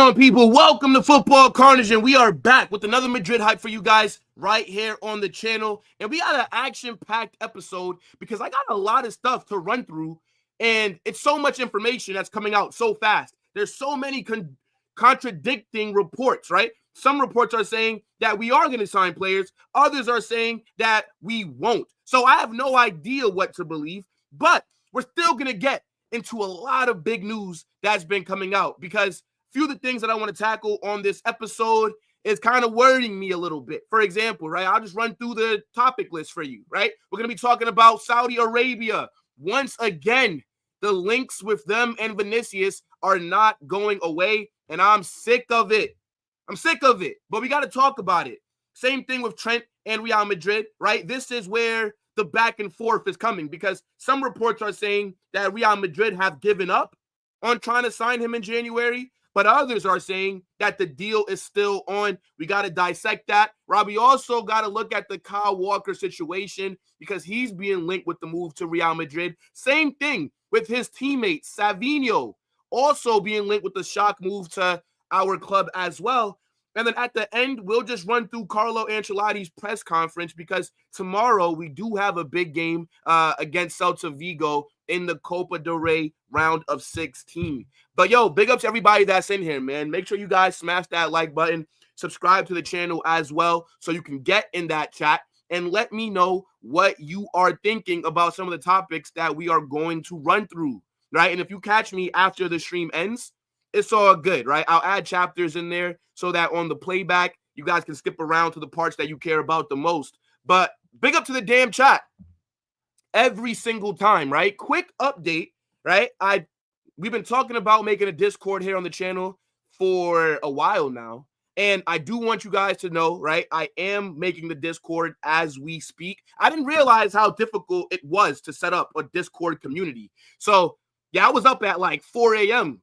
on, people? Welcome to Football Carnage, and we are back with another Madrid hype for you guys right here on the channel. And we got an action-packed episode because I got a lot of stuff to run through, and it's so much information that's coming out so fast. There's so many contradicting reports, right? Some reports are saying that we are going to sign players. Others are saying that we won't. So I have no idea what to believe, but we're still going to get into a lot of big news that's been coming out because a few of the things that I want to tackle on this episode is kind of worrying me a little bit. For example, right, I'll just run through the topic list for you, right? We're going to be talking about Saudi Arabia. Once again, the links with them and Vinicius are not going away, and I'm sick of it. I'm sick of it, but we got to talk about it. Same thing with Trent and Real Madrid, right? This is where the back and forth is coming because some reports are saying that Real Madrid have given up on trying to sign him in January, but others are saying that the deal is still on. We got to dissect that. Robbie also got to look at the Kyle Walker situation because he's being linked with the move to Real Madrid. Same thing with his teammate, Savinho, also being linked with the shock move to our club as well. And then at the end, we'll just run through Carlo Ancelotti's press conference because tomorrow we do have a big game against Celta Vigo in the Copa del Rey round of 16. But yo, big ups to everybody that's in here, man. Make sure you guys smash that like button, subscribe to the channel as well so you can get in that chat and let me know what you are thinking about some of the topics that we are going to run through, right? And if you catch me after the stream ends, it's all good, right? I'll add chapters in there so that on the playback, you guys can skip around to the parts that you care about the most. But big up to the damn chat every single time, right? Quick update, right? We've been talking about making a Discord here on the channel for a while now. And I do want you guys to know, right? I am making the Discord as we speak. I didn't realize how difficult it was to set up a Discord community. So, yeah, I was up at like 4 a.m.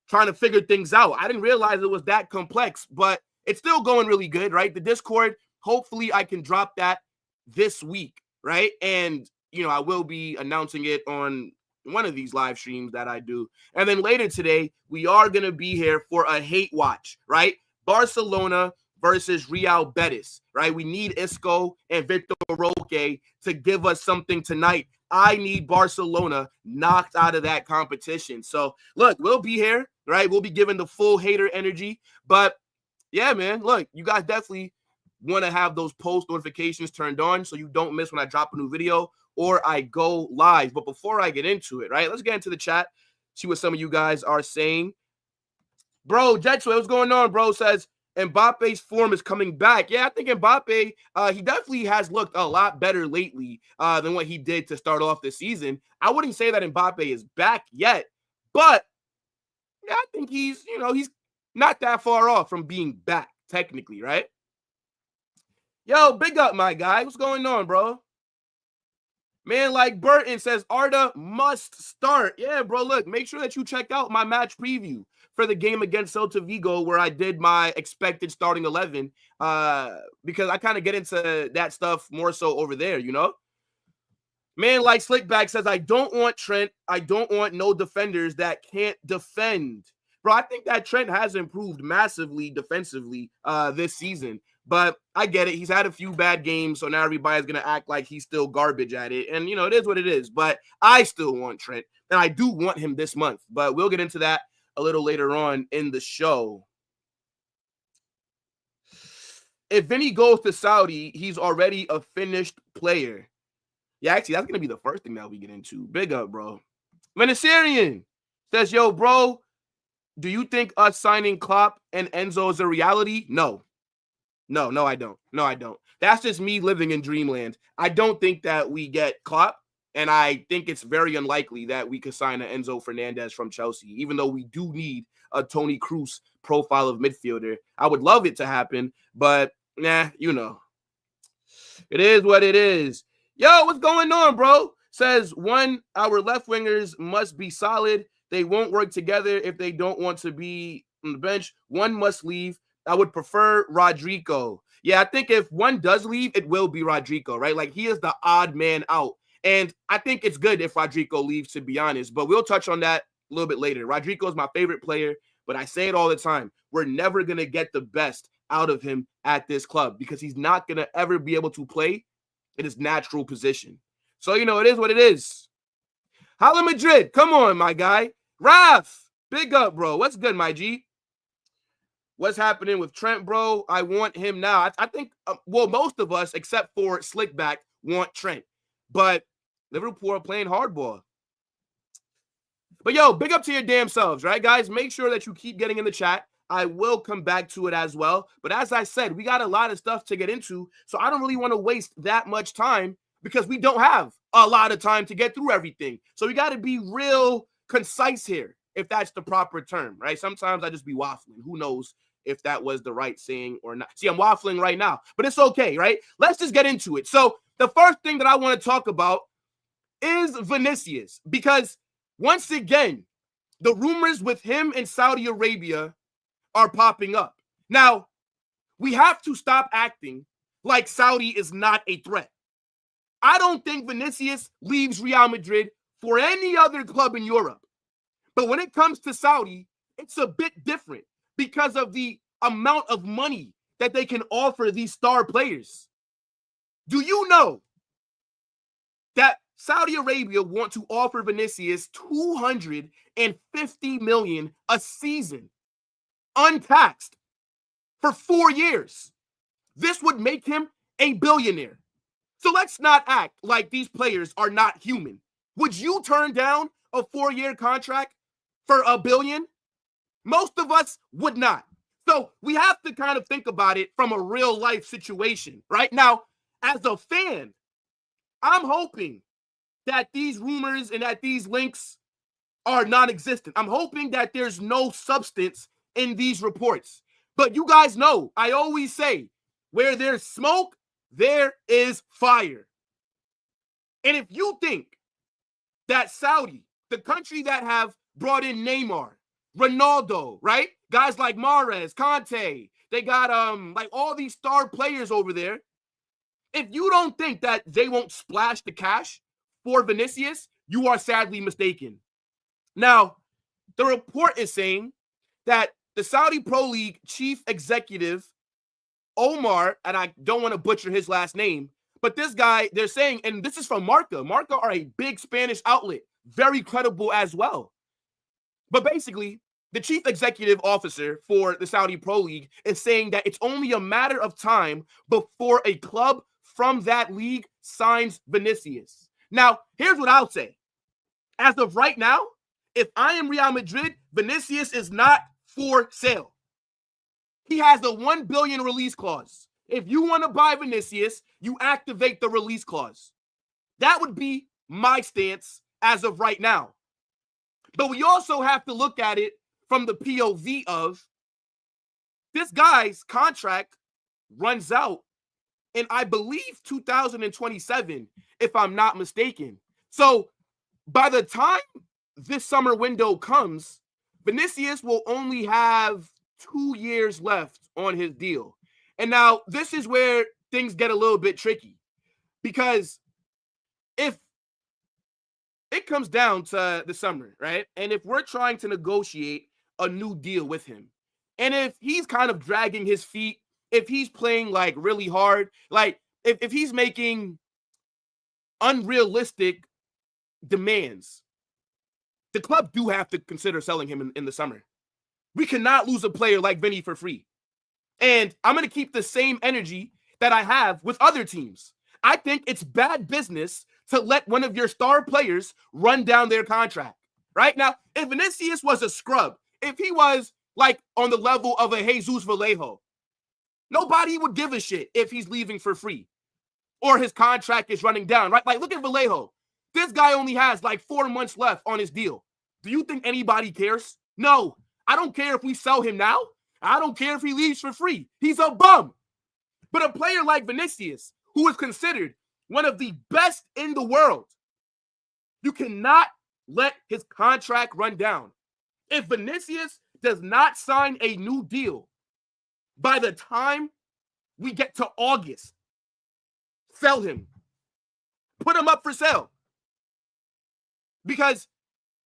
trying to figure things out. I didn't realize it was that complex, but it's still going really good, right? The Discord, hopefully I can drop that this week, right? And, you know, I will be announcing it on one of these live streams that I do. And then later today, we are going to be here for a hate watch, right? Barcelona versus Real Betis, right? We need Isco and Victor Roque to give us something tonight. I need Barcelona knocked out of that competition. So, look, we'll be here, right? We'll be giving the full hater energy. But, yeah, man, look, you guys definitely want to have those post notifications turned on so you don't miss when I drop a new video or I go live. But before I get into it, right, let's get into the chat, see what some of you guys are saying. Bro, Jetsway, what's going on, bro? Says, Mbappe's form is coming back. Yeah, I think Mbappe, he definitely has looked a lot better lately than what he did to start off this season. I wouldn't say that Mbappe is back yet, but yeah, I think he's not that far off from being back, technically, right? Yo, big up, my guy. What's going on, bro? Man like Burton says, Arda must start. Yeah, bro, look, make sure that you check out my match preview for the game against Celta Vigo where I did my expected starting 11 because I kind of get into that stuff more so over there, you know? Man like Slickback says, I don't want Trent. I don't want no defenders that can't defend. Bro, I think that Trent has improved massively defensively this season. But I get it. He's had a few bad games, so now everybody's going to act like he's still garbage at it. And, you know, it is what it is. But I still want Trent, and I do want him this month. But we'll get into that a little later on in the show. If Vinny goes to Saudi, he's already a finished player. Yeah, actually, that's going to be the first thing that we get into. Big up, bro. Venezuela says, yo, bro, do you think us signing Klopp and Enzo is a reality? No. No, I don't. No, I don't. That's just me living in dreamland. I don't think that we get Klopp, and I think it's very unlikely that we could sign an Enzo Fernandez from Chelsea, even though we do need a Toni Kroos profile of midfielder. I would love it to happen, but nah, you know. It is what it is. Yo, what's going on, bro? Says, one, our left wingers must be solid. They won't work together if they don't want to be on the bench. One must leave. I would prefer Rodrigo. Yeah, I think if one does leave, it will be Rodrigo, right? Like, he is the odd man out. And I think it's good if Rodrigo leaves, to be honest. But we'll touch on that a little bit later. Rodrigo is my favorite player, but I say it all the time. we're never going to get the best out of him at this club because he's not going to ever be able to play in his natural position. So, it is what it is. Hala Madrid, come on, my guy. Raf, big up, bro. What's good, my G? What's happening with Trent, bro? I want him now. I think, most of us, except for Slickback, want Trent. But Liverpool are playing hardball. But, yo, big up to your damn selves, right, guys? Make sure that you keep getting in the chat. I will come back to it as well. But as I said, we got a lot of stuff to get into, so I don't really want to waste that much time because we don't have a lot of time to get through everything. So we got to be real concise here, if that's the proper term, right? Sometimes I just be waffling. Who knows if that was the right saying or not. See, I'm waffling right now, but it's okay, right? Let's just get into it. So the first thing that I want to talk about is Vinicius, because once again, the rumors with him in Saudi Arabia are popping up. Now, we have to stop acting like Saudi is not a threat. I don't think Vinicius leaves Real Madrid for any other club in Europe. But when it comes to Saudi, it's a bit different because of the amount of money that they can offer these star players. Do you know that Saudi Arabia want to offer Vinicius $250 million a season, untaxed, for 4 years? This would make him a billionaire. So let's not act like these players are not human. Would you turn down a 4-year contract for $1 billion? Most of us would not. So we have to kind of think about it from a real life situation, right? Now, as a fan, I'm hoping that these rumors and that these links are non-existent. I'm hoping that there's no substance in these reports. But you guys know, I always say, where there's smoke, there is fire. And if you think that Saudi, the country that have brought in Neymar, Ronaldo, right? Guys like Mahrez, Conte, they got like all these star players over there. If you don't think that they won't splash the cash for Vinicius, you are sadly mistaken. Now, the report is saying that the Saudi Pro League chief executive, Omar, and I don't want to butcher his last name, but this guy, they're saying, and this is from Marca. Marca are a big Spanish outlet, very credible as well. But basically, the chief executive officer for the Saudi Pro League is saying that it's only a matter of time before a club from that league signs Vinicius. Now, here's what I'll say. As of right now, if I am Real Madrid, Vinicius is not for sale. He has the $1 billion release clause. If you want to buy Vinicius, you activate the release clause. That would be my stance as of right now. But we also have to look at it from the POV of this guy's contract runs out in, I believe, 2027, if I'm not mistaken. So by the time this summer window comes, Vinicius will only have 2 years left on his deal. And now this is where things get a little bit tricky, because if it comes down to the summer, right? And if we're trying to negotiate a new deal with him, and if he's kind of dragging his feet, if he's playing like really hard, like if he's making unrealistic demands, the club do have to consider selling him in the summer. We cannot lose a player like Vinny for free. And I'm going to keep the same energy that I have with other teams. I think it's bad business to let one of your star players run down their contract. Right now, if Vinicius was a scrub, if he was like on the level of a Jesus Vallejo, nobody would give a shit if he's leaving for free or his contract is running down, right? Like, look at Vallejo. This guy only has like 4 months left on his deal. Do you think anybody cares? No. I don't care if we sell him now. I don't care if he leaves for free. He's a bum. But a player like Vinicius, who is considered one of the best in the world, you cannot let his contract run down. If Vinicius does not sign a new deal by the time we get to August, sell him. Put him up for sale. Because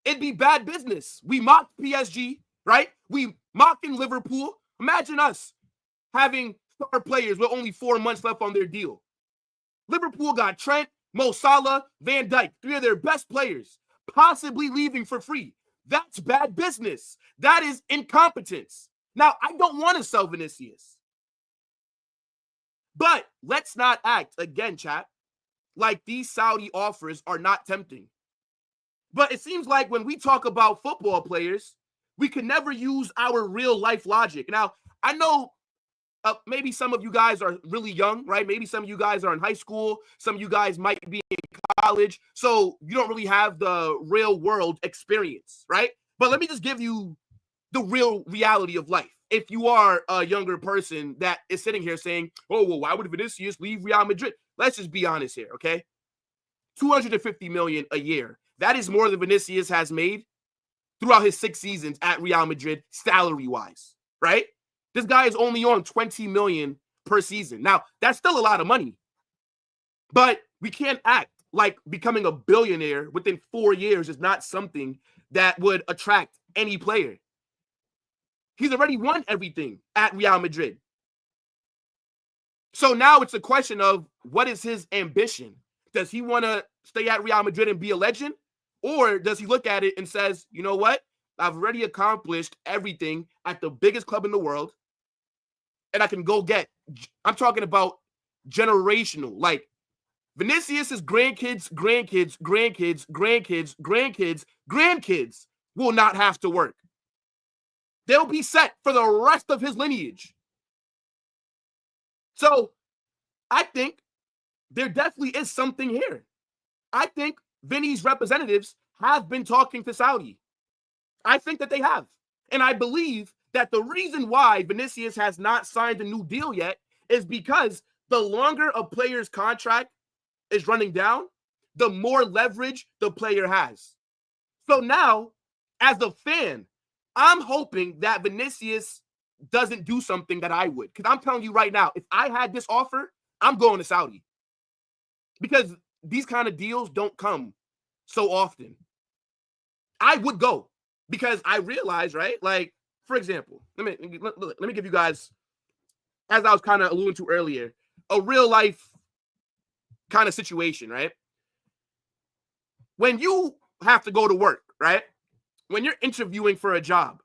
it'd be bad business. We mocked PSG, right? We mocking Liverpool. Imagine us having star players with only 4 months left on their deal. Liverpool got Trent, Mo Salah, Van Dijk, 3 of their best players, possibly leaving for free. That's bad business. That is incompetence. Now, I don't want to sell Vinicius. But let's not act, again, chat, like these Saudi offers are not tempting. But it seems like when we talk about football players, we can never use our real life logic. Now, I know maybe some of you guys are really young, right? Maybe some of you guys are in high school. Some of you guys might be in college. So you don't really have the real world experience, right? But let me just give you the real reality of life. If you are a younger person that is sitting here saying, oh, well, why would Vinicius leave Real Madrid? Let's just be honest here, okay? 250 million a year. That is more than Vinicius has made throughout his 6 seasons at Real Madrid, salary-wise, right? This guy is only on 20 million per season. Now, that's still a lot of money. But we can't act like becoming a billionaire within 4 years is not something that would attract any player. He's already won everything at Real Madrid. So now it's a question of what is his ambition? Does he want to stay at Real Madrid and be a legend? Or does he look at it and says, you know what? I've already accomplished everything at the biggest club in the world. And I can go get, I'm talking about generational, like Vinicius's grandkids will not have to work. They'll be set for the rest of his lineage. So I think there definitely is something here. I think Vinny's representatives have been talking to Saudi. I think that they have. And I believe that the reason why Vinicius has not signed a new deal yet is because the longer a player's contract is running down, the more leverage the player has. So now, as a fan, I'm hoping that Vinicius doesn't do something that I would. Because I'm telling you right now, if I had this offer, I'm going to Saudi. Because these kind of deals don't come so often. I would go because I realize, right? Like, for example, let me give you guys, as I was kind of alluding to earlier, a real life kind of situation, right? When you have to go to work, right? When you're interviewing for a job,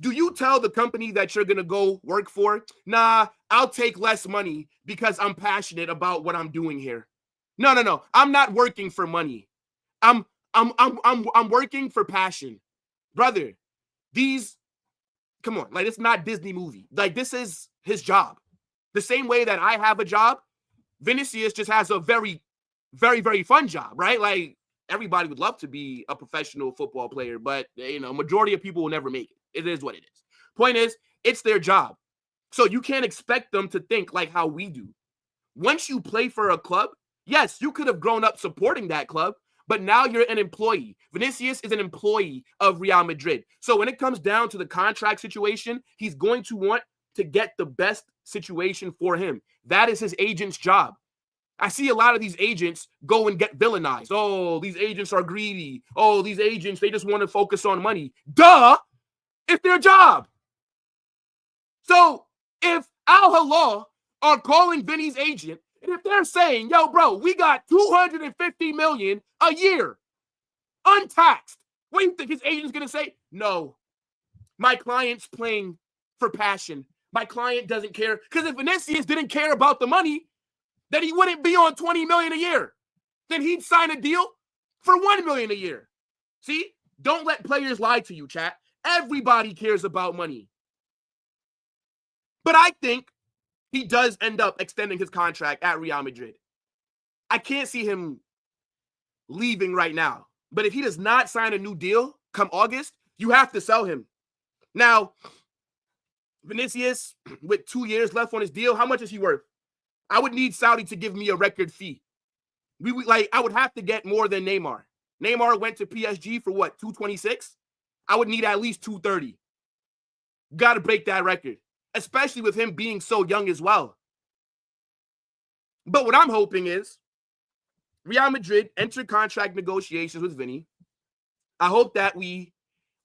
do you tell the company that you're going to go work for, nah, I'll take less money because I'm passionate about what I'm doing here? No. I'm not working for money. I'm working for passion. Brother, come on, like it's not Disney movie. Like this is his job. The same way that I have a job, Vinicius just has a very, very, very fun job, right? Like everybody would love to be a professional football player, but majority of people will never make it. It is what it is. Point is, it's their job. So you can't expect them to think like how we do. Once you play for a club, yes, you could have grown up supporting that club, but now you're an employee. Vinicius is an employee of Real Madrid. So when it comes down to the contract situation, he's going to want to get the best situation for him. That is his agent's job. I see a lot of these agents go and get villainized. Oh, these agents are greedy. Oh, these agents, they just want to focus on money. Duh! It's their job. So if Al Hilal are calling Vinny's agent, and if they're saying, yo, bro, we got 250 million a year, untaxed, what do you think his agent's going to say? No, my client's playing for passion. My client doesn't care. Because if Vinicius didn't care about the money, then he wouldn't be on 20 million a year. Then he'd sign a deal for 1 million a year. See? Don't let players lie to you, chat. Everybody cares about money. But I think he does end up extending his contract at Real Madrid. I can't see him leaving right now. But if he does not sign a new deal come August, you have to sell him. Now, Vinicius, with 2 years left on his deal, how much is he worth? I would need Saudi to give me a record fee. I would have to get more than Neymar. Neymar went to PSG for what, 226? I would need at least 230. Got to break that record, especially with him being so young as well. But what I'm hoping is Real Madrid enter contract negotiations with Vinny. I hope that we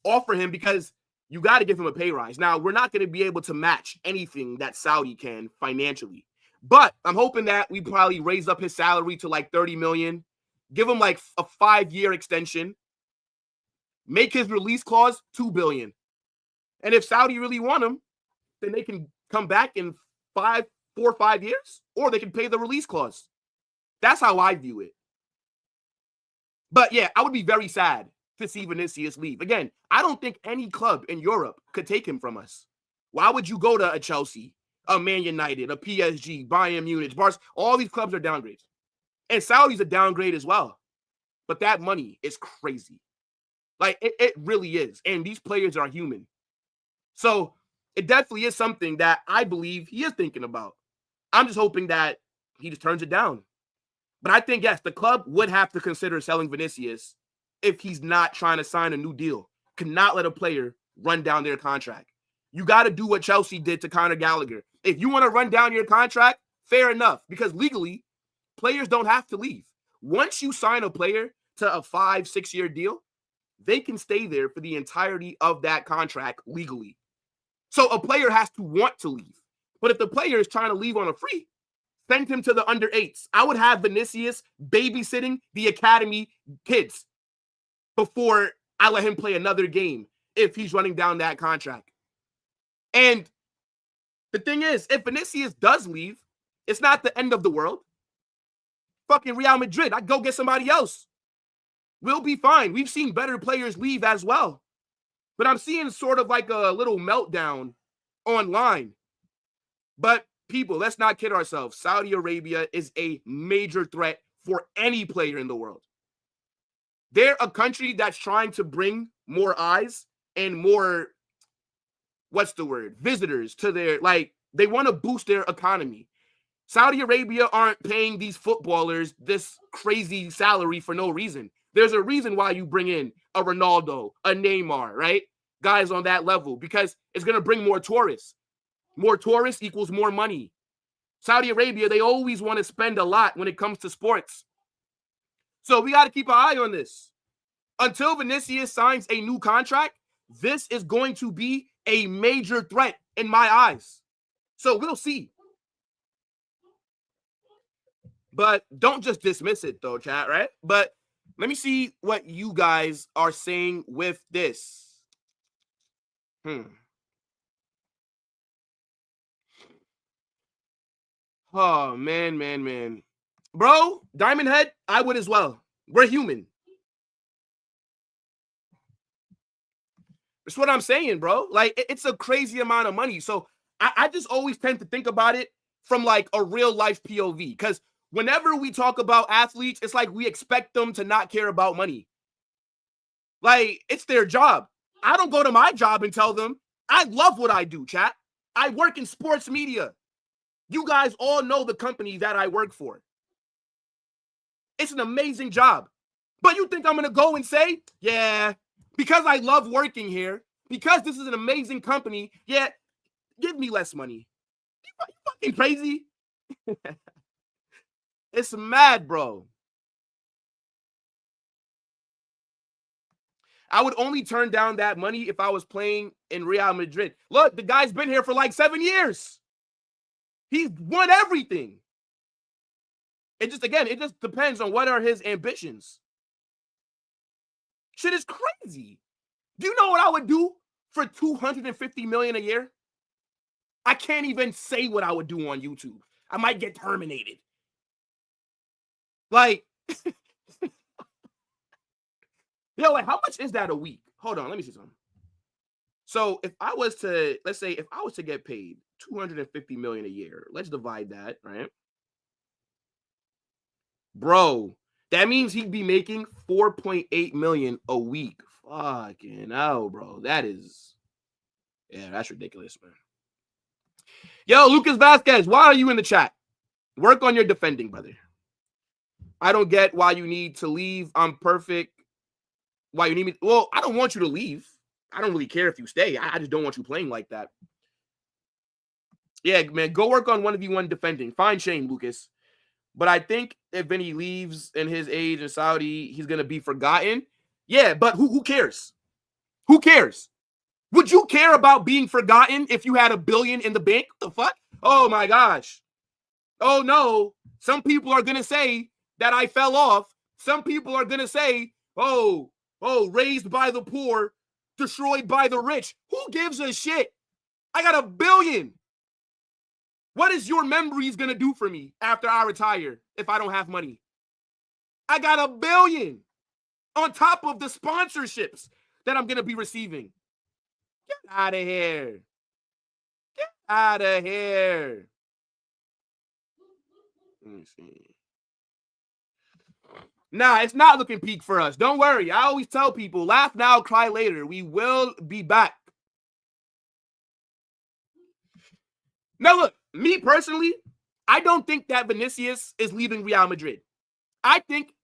offer him because you got to give him a pay rise. Now, we're not going to be able to match anything that Saudi can financially, but I'm hoping that we probably raise up his salary to like 30 million, give him like a 5-year extension, make his release clause 2 billion. And if Saudi really want him, then they can come back in 4 or 5 years, or they can pay the release clause. That's how I view it. But yeah, I would be very sad to see Vinicius leave. Again, I don't think any club in Europe could take him from us. Why would you go to a Chelsea, a Man United, a PSG, Bayern Munich, Barca? All these clubs are downgrades. And Saudi's a downgrade as well. But that money is crazy. Like, it really is. And these players are human. So it definitely is something that I believe he is thinking about. I'm just hoping that he just turns it down. But I think, yes, the club would have to consider selling Vinicius if he's not trying to sign a new deal. Cannot let a player run down their contract. You got to do what Chelsea did to Conor Gallagher. If you want to run down your contract, fair enough, because legally, players don't have to leave. Once you sign a player to a 5-6 year deal, they can stay there for the entirety of that contract legally. So a player has to want to leave. But if the player is trying to leave on a free, send him to the under 8s. I would have Vinicius babysitting the academy kids before I let him play another game if he's running down that contract. And the thing is, if Vinicius does leave, it's not the end of the world. Fucking Real Madrid, I'd go get somebody else. We'll be fine. We've seen better players leave as well. But I'm seeing sort of like a little meltdown online. But people, let's not kid ourselves. Saudi Arabia is a major threat for any player in the world. They're a country that's trying to bring more eyes and more, visitors to their, they want to boost their economy. Saudi Arabia aren't paying these footballers this crazy salary for no reason. There's a reason why you bring in a Ronaldo, a Neymar, right? Guys on that level, because it's going to bring more tourists. More tourists equals more money. Saudi Arabia, they always want to spend a lot when it comes to sports. So we got to keep an eye on this. Until Vinicius signs a new contract, this is going to be a major threat in my eyes. So we'll see. But don't just dismiss it, though, chat, right? But let me see what you guys are saying with this. Oh, man. Bro, Diamond Head, I would as well. We're human. That's what I'm saying, bro. Like, it's a crazy amount of money. So I just always tend to think about it from like a real life POV. Because whenever we talk about athletes, it's like we expect them to not care about money. Like, it's their job. I don't go to my job and tell them, I love what I do, chat. I work in sports media. You guys all know the company that I work for. It's an amazing job. But you think I'm going to go and say, yeah, because I love working here, because this is an amazing company, yeah, give me less money. You fucking crazy? It's mad, bro. I would only turn down that money if I was playing in Real Madrid. Look, the guy's been here for like 7 years. He's won everything. It just depends on what are his ambitions. Shit is crazy. Do you know what I would do for $250 million a year? I can't even say what I would do on YouTube. I might get terminated. Like, yo, like, how much is that a week? Hold on, let me see something. So if I was to, let's say, if I was to get paid $250 million a year, let's divide that, right? Bro, that means he'd be making $4.8 million a week. Fucking hell, bro. That's ridiculous, man. Yo, Lucas Vázquez, why are you in the chat? Work on your defending, brother. I don't get why you need to leave. I'm perfect. Why you need me? Well, I don't want you to leave. I don't really care if you stay. I just don't want you playing like that. Yeah, man, go work on 1v1 defending. Fine shame, Lucas. But I think if Vinny leaves in his age in Saudi, he's going to be forgotten. Yeah, but who cares? Who cares? Would you care about being forgotten if you had $1 billion in the bank? What the fuck? Oh my gosh. Oh no. Some people are going to say that I fell off. Some people are going to say, oh, raised by the poor, destroyed by the rich. Who gives a shit? I got $1 billion. What is your memories going to do for me after I retire if I don't have money? I got $1 billion on top of the sponsorships that I'm going to be receiving. Get out of here. Get out of here. Let me see. Nah, it's not looking peak for us. Don't worry. I always tell people, laugh now, cry later. We will be back. Now, look, me personally, I don't think that Vinicius is leaving Real Madrid. I think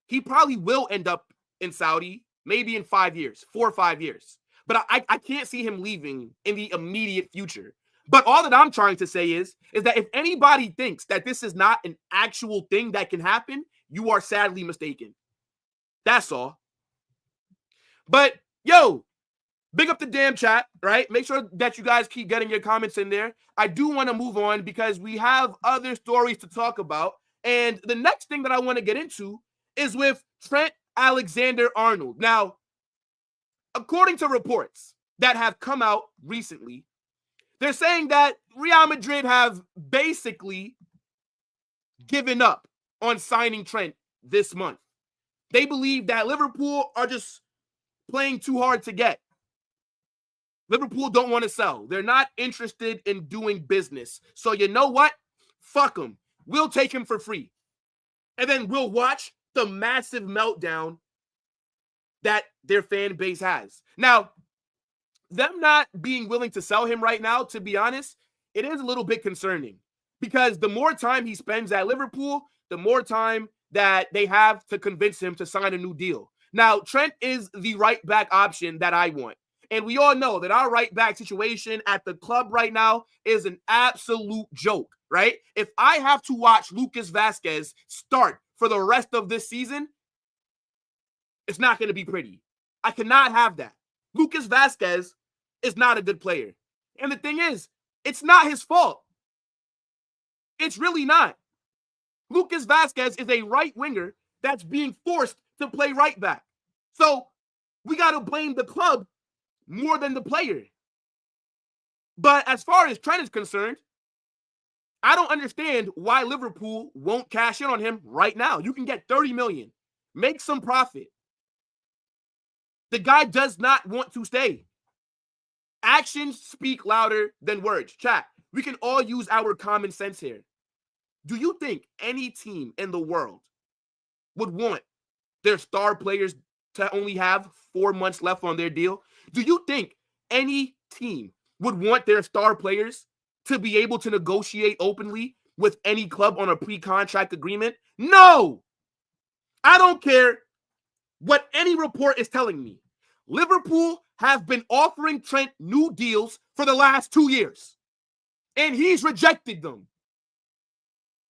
he probably will end up in Saudi, maybe in 5 years, 4 or 5 years. But I can't see him leaving in the immediate future. But all that I'm trying to say is that if anybody thinks that this is not an actual thing that can happen, you are sadly mistaken. That's all. But, yo, big up the damn chat, right? Make sure that you guys keep getting your comments in there. I do want to move on because we have other stories to talk about. And the next thing that I want to get into is with Trent Alexander-Arnold. Now, according to reports that have come out recently, they're saying that Real Madrid have basically given up on signing Trent this month. They believe that Liverpool are just playing too hard to get. Liverpool don't want to sell. They're not interested in doing business. So you know what? Fuck them. We'll take him for free. And then we'll watch the massive meltdown that their fan base has. Now, them not being willing to sell him right now, to be honest, it is a little bit concerning because the more time he spends at Liverpool, the more time that they have to convince him to sign a new deal. Now, Trent is the right back option that I want. And we all know that our right back situation at the club right now is an absolute joke, right? If I have to watch Lucas Vázquez start for the rest of this season, it's not going to be pretty. I cannot have that. Lucas Vázquez is not a good player. And the thing is, it's not his fault. It's really not. Lucas Vázquez is a right winger that's being forced to play right back. So we got to blame the club more than the player. But as far as Trent is concerned, I don't understand why Liverpool won't cash in on him right now. You can get 30 million. Make some profit. The guy does not want to stay. Actions speak louder than words. Chat, we can all use our common sense here. Do you think any team in the world would want their star players to only have 4 months left on their deal? Do you think any team would want their star players to be able to negotiate openly with any club on a pre-contract agreement? No! I don't care what any report is telling me. Liverpool have been offering Trent new deals for the last 2 years, and he's rejected them.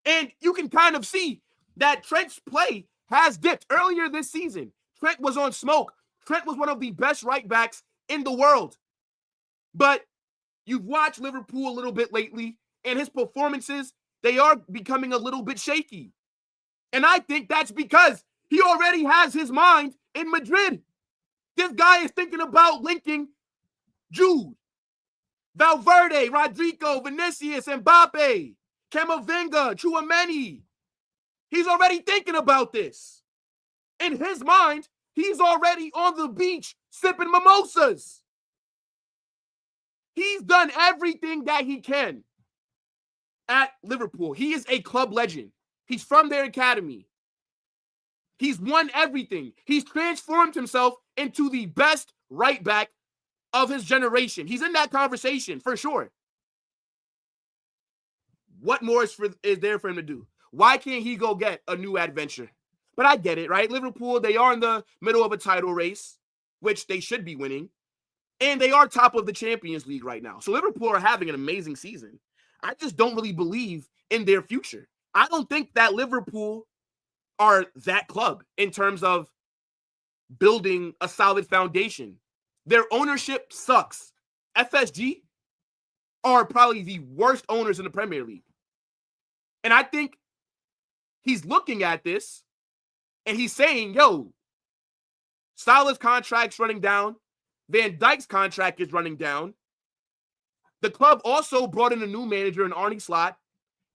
And you can kind of see that Trent's play has dipped. Earlier this season, Trent was on smoke. Trent was one of the best right backs in the world. But you've watched Liverpool a little bit lately, and his performances, they are becoming a little bit shaky. And I think that's because he already has his mind in Madrid. This guy is thinking about linking Jude, Valverde, Rodrigo, Vinicius, Mbappe, Camavinga, Tchouaméni. He's already thinking about this. In his mind, he's already on the beach sipping mimosas. He's done everything that he can at Liverpool. He is a club legend. He's from their academy. He's won everything. He's transformed himself into the best right back of his generation. He's in that conversation for sure. What more is there for him to do? Why can't he go get a new adventure? But I get it, right? Liverpool, they are in the middle of a title race, which they should be winning. And they are top of the Champions League right now. So Liverpool are having an amazing season. I just don't really believe in their future. I don't think that Liverpool are that club in terms of building a solid foundation. Their ownership sucks. FSG are probably the worst owners in the Premier League. And I think he's looking at this and he's saying, yo, Salah's contract's running down. Van Dijk's contract is running down. The club also brought in a new manager in Arne Slot,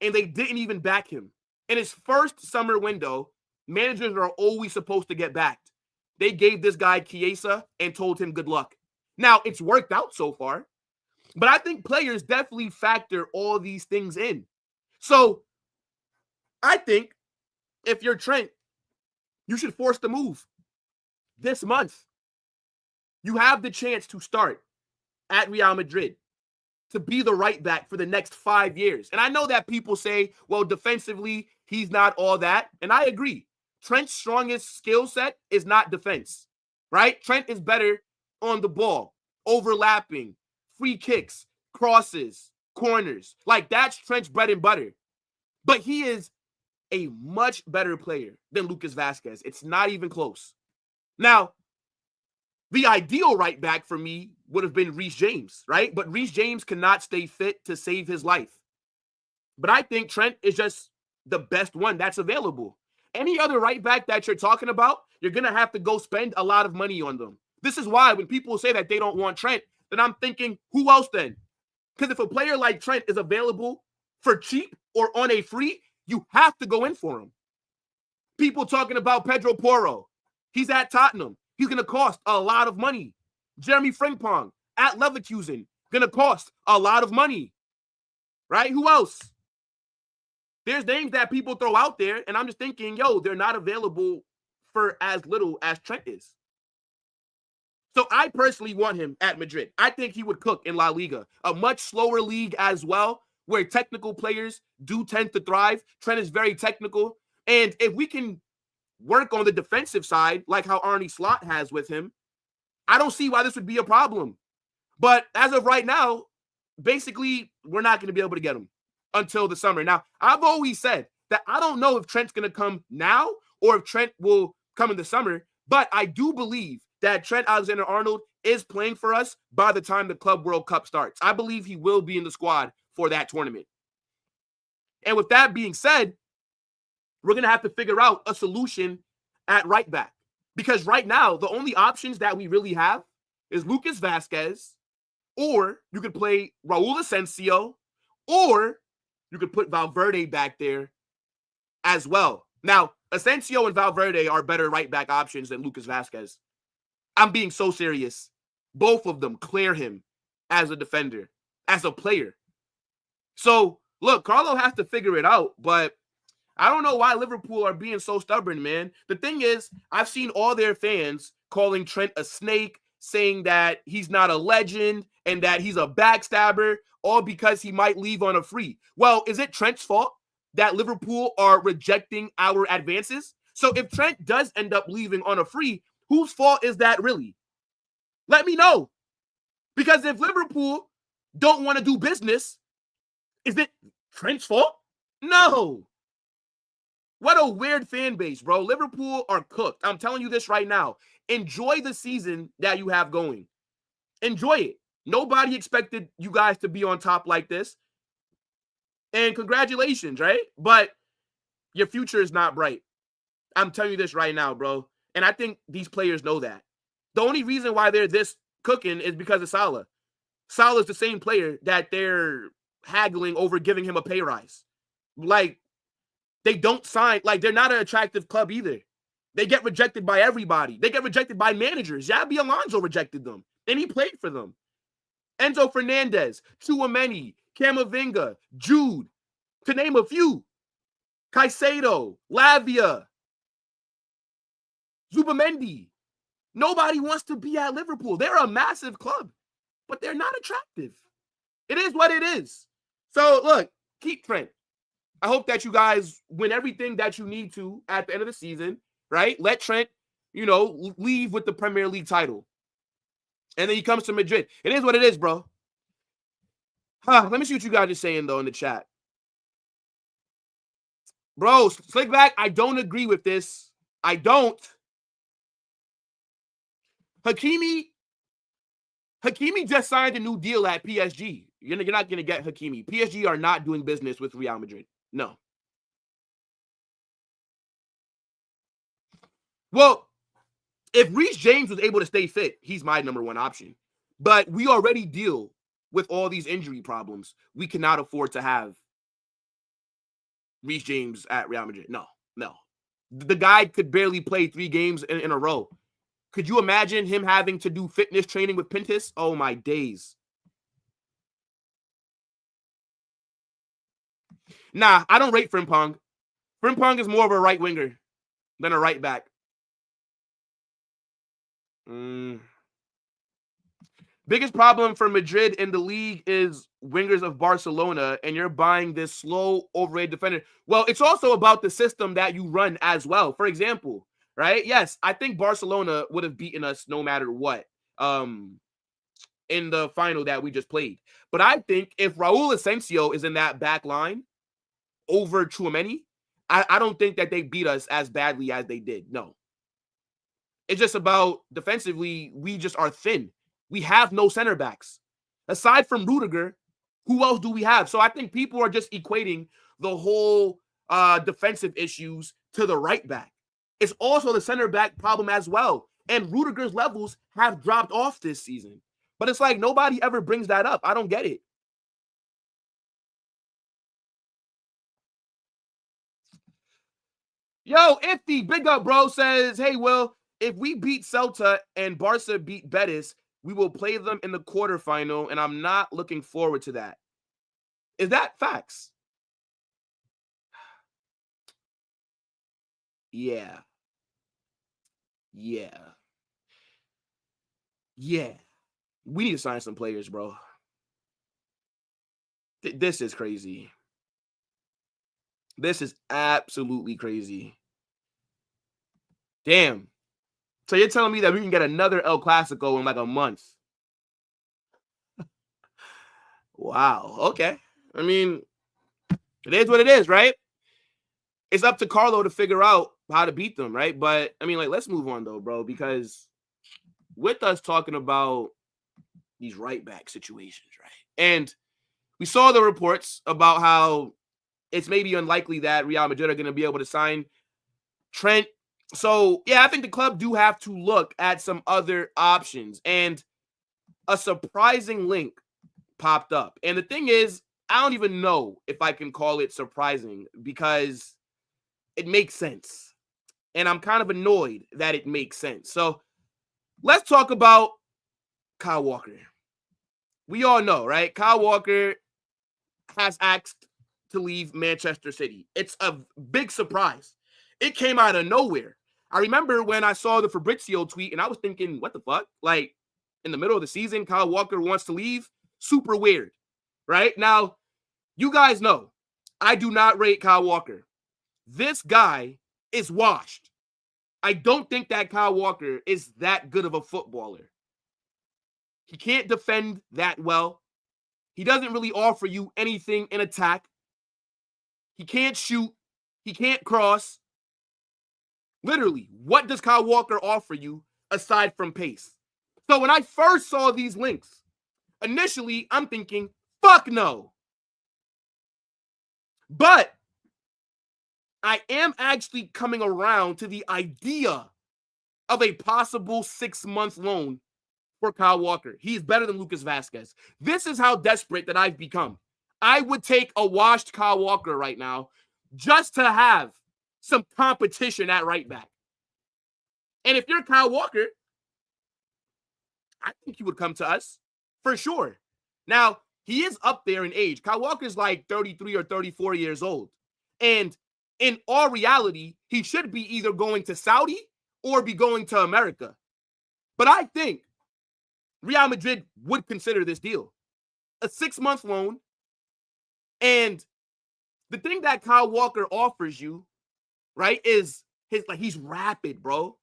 and they didn't even back him. In his first summer window, managers are always supposed to get backed. They gave this guy Chiesa and told him good luck. Now, it's worked out so far, but I think players definitely factor all these things in. So I think if you're Trent, you should force the move this month. You have the chance to start at Real Madrid, to be the right back for the next 5 years. And I know that people say, well, defensively, he's not all that. And I agree. Trent's strongest skill set is not defense, right? Trent is better on the ball, overlapping, free kicks, crosses, corners. Like, that's Trent's bread and butter. But he is a much better player than Lucas Vázquez. It's not even close. Now, the ideal right back for me would have been Reece James, right? But Reece James cannot stay fit to save his life. But I think Trent is just the best one that's available. Any other right back that you're talking about, you're going to have to go spend a lot of money on them. This is why when people say that they don't want Trent, then I'm thinking, who else then? Because if a player like Trent is available for cheap or on a free, you have to go in for him. People talking about Pedro Porro. He's at Tottenham. He's going to cost a lot of money. Jeremy Frimpong at Leverkusen, going to cost a lot of money. Right? Who else? There's names that people throw out there, and I'm just thinking, yo, they're not available for as little as Trent is. So I personally want him at Madrid. I think he would cook in La Liga, a much slower league as well, where technical players do tend to thrive. Trent is very technical. And if we can work on the defensive side, like how Arne Slot has with him, I don't see why this would be a problem. But as of right now, basically, we're not going to be able to get him until the summer. Now, I've always said that I don't know if Trent's going to come now or if Trent will come in the summer, but I do believe that Trent Alexander-Arnold is playing for us by the time the Club World Cup starts. I believe he will be in the squad for that tournament. And with that being said, we're going to have to figure out a solution at right back. Because right now, the only options that we really have is Lucas Vázquez, or you could play Raul Asencio, or you could put Valverde back there as well. Now, Asencio and Valverde are better right back options than Lucas Vázquez. I'm being so serious. Both of them clear him as a defender, as a player. So, look, Carlo has to figure it out, but I don't know why Liverpool are being so stubborn, man. The thing is, I've seen all their fans calling Trent a snake, saying that he's not a legend and that he's a backstabber, all because he might leave on a free. Well, is it Trent's fault that Liverpool are rejecting our advances? So if Trent does end up leaving on a free, whose fault is that really? Let me know. Because if Liverpool don't want to do business, is it Trent's fault? No. What a weird fan base, bro. Liverpool are cooked. I'm telling you this right now. Enjoy the season that you have going. Enjoy it. Nobody expected you guys to be on top like this. And congratulations, right? But your future is not bright. I'm telling you this right now, bro. And I think these players know that. The only reason why they're this cooking is because of Salah. Salah's the same player that they're haggling over giving him a pay rise. Like, they don't sign, like, they're not an attractive club either. They get rejected by everybody. They get rejected by managers. Xabi Alonso rejected them, and he played for them. Enzo Fernandez, Tchouaméni, Camavinga, Jude, to name a few. Caicedo, Lavia, Zubamendi. Nobody wants to be at Liverpool. They're a massive club, but they're not attractive. It is what it is. So, look, keep Trent. I hope that you guys win everything that you need to at the end of the season, right? Let Trent, leave with the Premier League title. And then he comes to Madrid. It is what it is, bro. Let me see what you guys are saying, though, in the chat. Bro, Slickback, I don't agree with this. I don't. Hakimi Hakimi just signed a new deal at PSG. You're not going to get Hakimi. PSG are not doing business with Real Madrid. No. Well, if Reece James was able to stay fit, he's my number one option. But we already deal with all these injury problems. We cannot afford to have Reece James at Real Madrid. No. The guy could barely play 3 games in a row. Could you imagine him having to do fitness training with Pintus? Oh, my days. Nah, I don't rate Frimpong. Frimpong is more of a right winger than a right back. Biggest problem for Madrid in the league is wingers of Barcelona, and you're buying this slow, overrated defender. Well, it's also about the system that you run as well. For example, right? Yes, I think Barcelona would have beaten us no matter what in the final that we just played. But I think if Raul Asencio is in that back line over Tchouaméni, I don't think that they beat us as badly as they did. No. It's just about defensively, we just are thin. We have no center backs. Aside from Rudiger, who else do we have? So I think people are just equating the whole defensive issues to the right back. It's also the center back problem as well. And Rudiger's levels have dropped off this season. But it's like nobody ever brings that up. I don't get it. Yo, Ifty, big up, bro, says, hey, Will, if we beat Celta and Barca beat Betis, we will play them in the quarterfinal, and I'm not looking forward to that. Is that facts? Yeah. We need to sign some players, bro. This is crazy. This is absolutely crazy. Damn. So you're telling me that we can get another El Clasico in like a month? Wow. Okay. I mean, it is what it is, right? It's up to Carlo to figure out how to beat them, right? But, I mean, like, let's move on, though, bro, because with us talking about these right back situations, right? And we saw the reports about how it's maybe unlikely that Real Madrid are going to be able to sign Trent. So, yeah, I think the club do have to look at some other options. And a surprising link popped up. And the thing is, I don't even know if I can call it surprising because it makes sense. And I'm kind of annoyed that it makes sense. So, let's talk about Kyle Walker. We all know, right? Kyle Walker has asked to leave Manchester City. It's a big surprise. It came out of nowhere. I remember when I saw the Fabrizio tweet and I was thinking, what the fuck? Like, in the middle of the season, Kyle Walker wants to leave? Super weird, right? Now, you guys know, I do not rate Kyle Walker. This guy is washed. I don't think that Kyle Walker is that good of a footballer. He can't defend that well. He doesn't really offer you anything in attack. He can't shoot. He can't cross. Literally, what does Kyle Walker offer you aside from pace? So when I first saw these links, initially I'm thinking, fuck no. But I am actually coming around to the idea of a possible 6-month loan for Kyle Walker. He's better than Lucas Vázquez. This is how desperate that I've become. I would take a washed Kyle Walker right now just to have some competition at right back. And if you're Kyle Walker, I think you would come to us for sure. Now, he is up there in age. Kyle Walker's like 33 or 34 years old. And in all reality, he should be either going to Saudi or be going to America. But I think Real Madrid would consider this deal. A 6-month loan. And the thing that Kyle Walker offers you, right, is he's rapid, bro.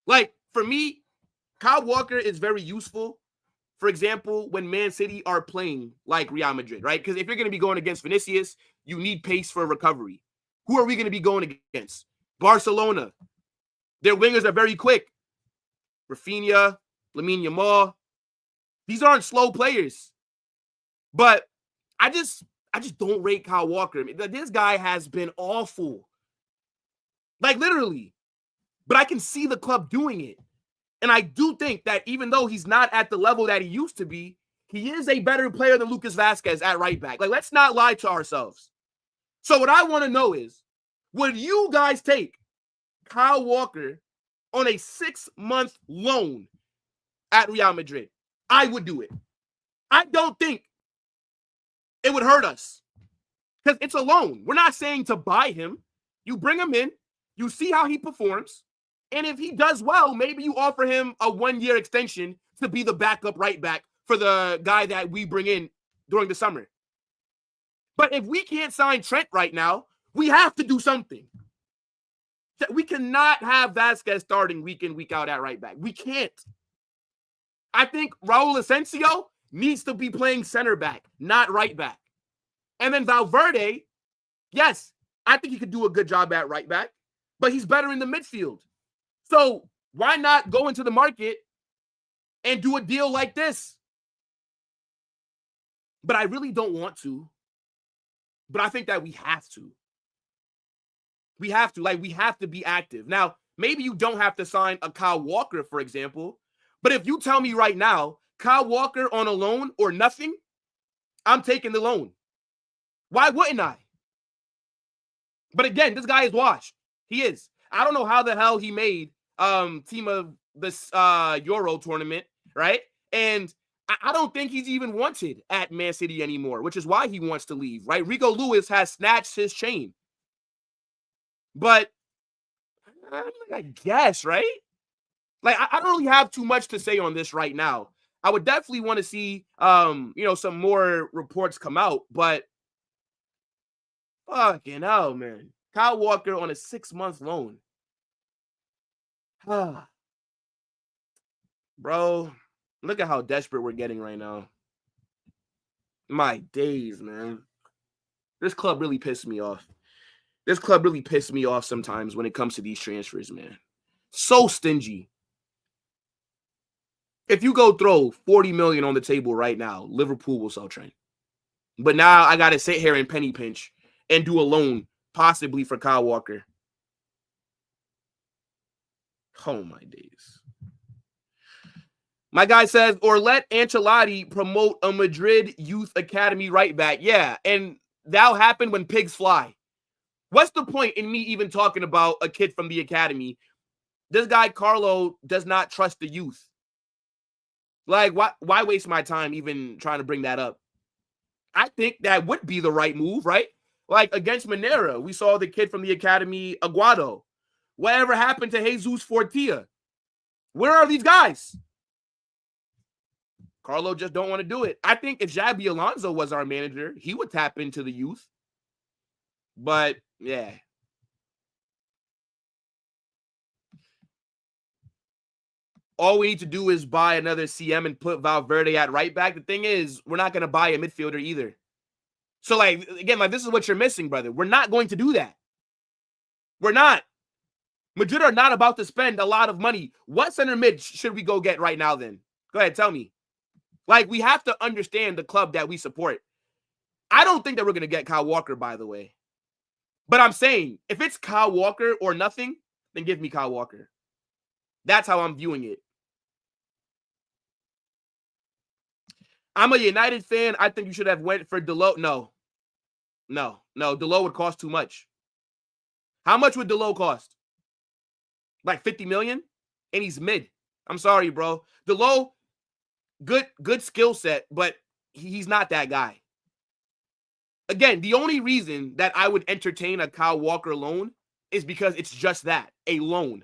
Like, for me, Kyle Walker is very useful. For example, when Man City are playing like Real Madrid, right? Because if you're going to be going against Vinicius, you need pace for recovery. Who are we going to be going against? Barcelona. Their wingers are very quick. Rafinha, Lamine Yamal. These aren't slow players. But I just don't rate Kyle Walker. This guy has been awful. Like, literally. But I can see the club doing it. And I do think that even though he's not at the level that he used to be, he is a better player than Lucas Vázquez at right back. Like, let's not lie to ourselves. So what I want to know is, would you guys take Kyle Walker on a 6-month loan at Real Madrid? I would do it. I don't think it would hurt us because it's a loan. We're not saying to buy him. You bring him in, you see how he performs, and if he does well, maybe you offer him a 1-year extension to be the backup right back for the guy that we bring in during the summer. But if we can't sign Trent right now, we have to do something. We cannot have Vázquez starting week in, week out at right back. We can't. I think Raul Asencio needs to be playing center back, not right back. And then Valverde, yes, I think he could do a good job at right back, but he's better in the midfield. So why not go into the market and do a deal like this? But I really don't want to. But I think that we have to. We have to. Like, we have to be active. Now, maybe you don't have to sign a Kyle Walker, for example. But if you tell me right now, Kyle Walker on a loan or nothing, I'm taking the loan. Why wouldn't I? But again, this guy is washed. He is. I don't know how the hell he made team of this Euro tournament, right? And I don't think he's even wanted at Man City anymore, which is why he wants to leave, right? Rigo Lewis has snatched his chain. But I guess, right? Like, I don't really have too much to say on this right now. I would definitely want to see, some more reports come out. But fucking hell, man. Kyle Walker on a 6-month loan. Bro, look at how desperate we're getting right now. My days, man. This club really pissed me off. This club really pissed me off sometimes when it comes to these transfers, man. So stingy. If you go throw 40 million on the table right now, Liverpool will sell Trent. But now I got to sit here and penny pinch and do a loan possibly for Kyle Walker. Oh, my days. My guy says, or let Ancelotti promote a Madrid youth academy right back. Yeah, and that'll happen when pigs fly. What's the point in me even talking about a kid from the academy? This guy, Carlo, does not trust the youth. Like, why waste my time even trying to bring that up? I think that would be the right move, right? Like, against Monera, we saw the kid from the academy, Aguado. Whatever happened to Jesus Fortia? Where are these guys? Carlo just don't want to do it. I think if Xabi Alonso was our manager, he would tap into the youth. But, yeah. All we need to do is buy another CM and put Valverde at right back. The thing is, we're not going to buy a midfielder either. So, like, again, like, this is what you're missing, brother. We're not going to do that. We're not. Madrid are not about to spend a lot of money. What center mid should we go get right now then? Go ahead, tell me. Like, we have to understand the club that we support. I don't think that we're going to get Kyle Walker, by the way. But I'm saying, if it's Kyle Walker or nothing, then give me Kyle Walker. That's how I'm viewing it. I'm a United fan. I think you should have went for Delo. No. Delo would cost too much. How much would Delo cost? Like 50 million? And he's mid. I'm sorry, bro. Delo, good skill set, but he's not that guy. Again, the only reason that I would entertain a Kyle Walker loan is because it's just that, a loan.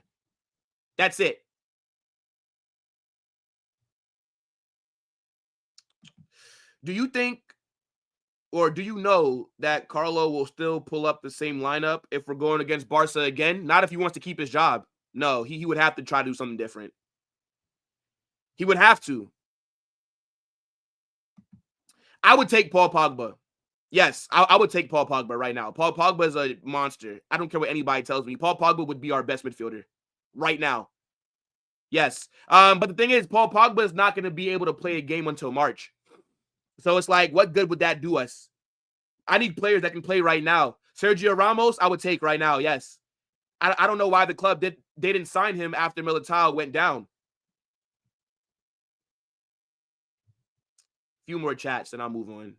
That's it. Do you think, or do you know that Carlo will still pull up the same lineup if we're going against Barca again? Not if he wants to keep his job. No, he would have to try to do something different. He would have to. I would take Paul Pogba. Yes, I would take Paul Pogba right now. Paul Pogba is a monster. I don't care what anybody tells me. Paul Pogba would be our best midfielder right now. Yes. But the thing is, Paul Pogba is not going to be able to play a game until March. So it's like, what good would that do us? I need players that can play right now. Sergio Ramos, I would take right now, yes. I don't know why the club they didn't sign him after Militao went down. A few more chats, and I'll move on.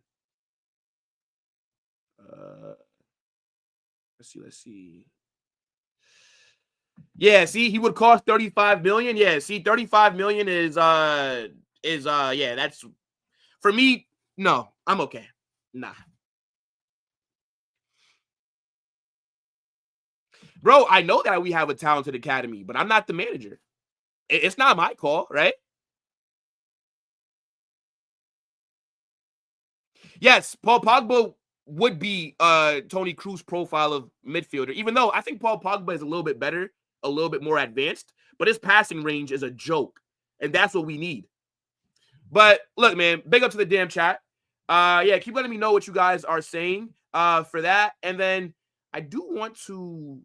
Let's see. Yeah, see, he would cost 35 million. Yeah, see, 35 million is yeah, that's for me. No, I'm okay. Nah. Bro, I know that we have a talented academy, but I'm not the manager. It's not my call, right? Yes, Paul Pogba would be Toni Kroos profile of midfielder, even though I think Paul Pogba is a little bit better, a little bit more advanced, but his passing range is a joke, and that's what we need. But look, man, big up to the damn chat. Yeah, keep letting me know what you guys are saying for that. And then I do want to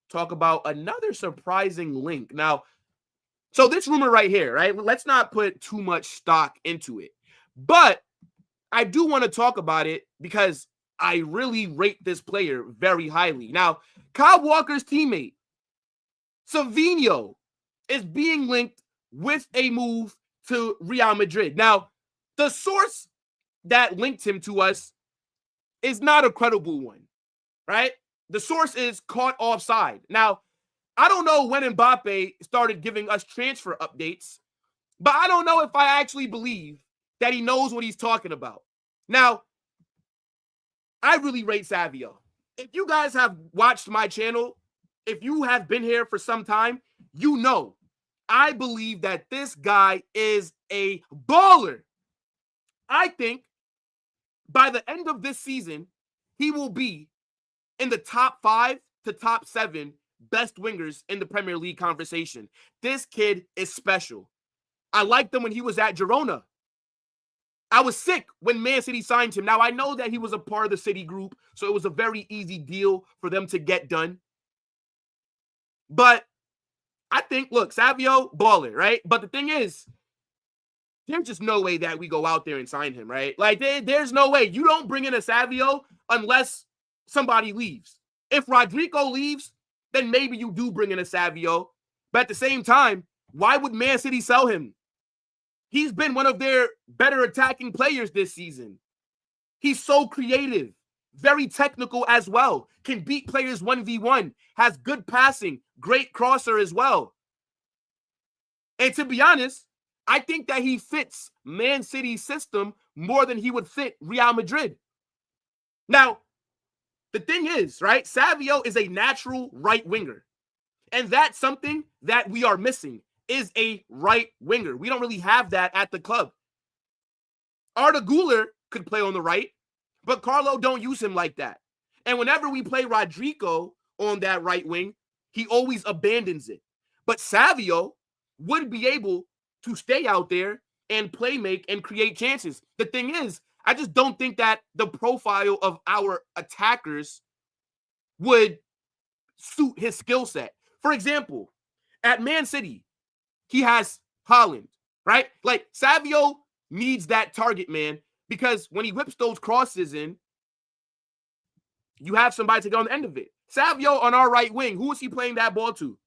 talk about another surprising link. Now, so this rumor right here, right? Let's not put too much stock into it. But I do want to talk about it because I really rate this player very highly. Now, Kyle Walker's teammate, Savinho, is being linked with a move to Real Madrid. Now, the source that linked him to us is not a credible one, right? The source is caught offside. Now, I don't know when Mbappe started giving us transfer updates, but I don't know if I actually believe that he knows what he's talking about. Now, I really rate Savio. If you guys have watched my channel, if you have been here for some time, you know I believe that this guy is a baller. I think by the end of this season, he will be in the top 5 to top 7 best wingers in the Premier League conversation. This kid is special. I liked him when he was at Girona. I was sick when Man City signed him. Now, I know that he was a part of the City group, so it was a very easy deal for them to get done. But I think, look, Savio, baller, right? But the thing is, there's just no way that we go out there and sign him, right? Like, there's no way. You don't bring in a Savio unless somebody leaves. If Rodrigo leaves, then maybe you do bring in a Savio. But at the same time, why would Man City sell him? He's been one of their better attacking players this season. He's so creative, very technical as well, can beat players 1v1, has good passing, great crosser as well. And to be honest, I think that he fits Man City's system more than he would fit Real Madrid. Now, the thing is, right, Savio is a natural right winger. And that's something that we are missing, is a right winger. We don't really have that at the club. Arda Güler could play on the right, but Carlo don't use him like that. And whenever we play Rodrigo on that right wing, he always abandons it. But Savio would be able to stay out there and play make and create chances. The thing is, I just don't think that the profile of our attackers would suit his skill set. For example, at Man City, he has Haaland, right? Like, Savio needs that target man because when he whips those crosses in, you have somebody to get on the end of it. Savio on our right wing, who is he playing that ball to?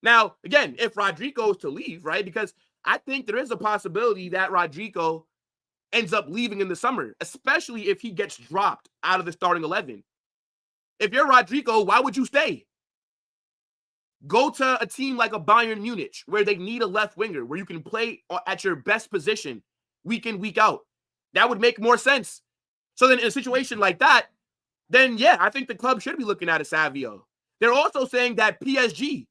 Now, again, if Rodrigo is to leave, right? Because I think there is a possibility that Rodrigo ends up leaving in the summer, especially if he gets dropped out of the starting 11. If you're Rodrigo, why would you stay? Go to a team like a Bayern Munich where they need a left winger, where you can play at your best position week in, week out. That would make more sense. So then in a situation like that, then yeah, I think the club should be looking at a Savio. They're also saying that PSG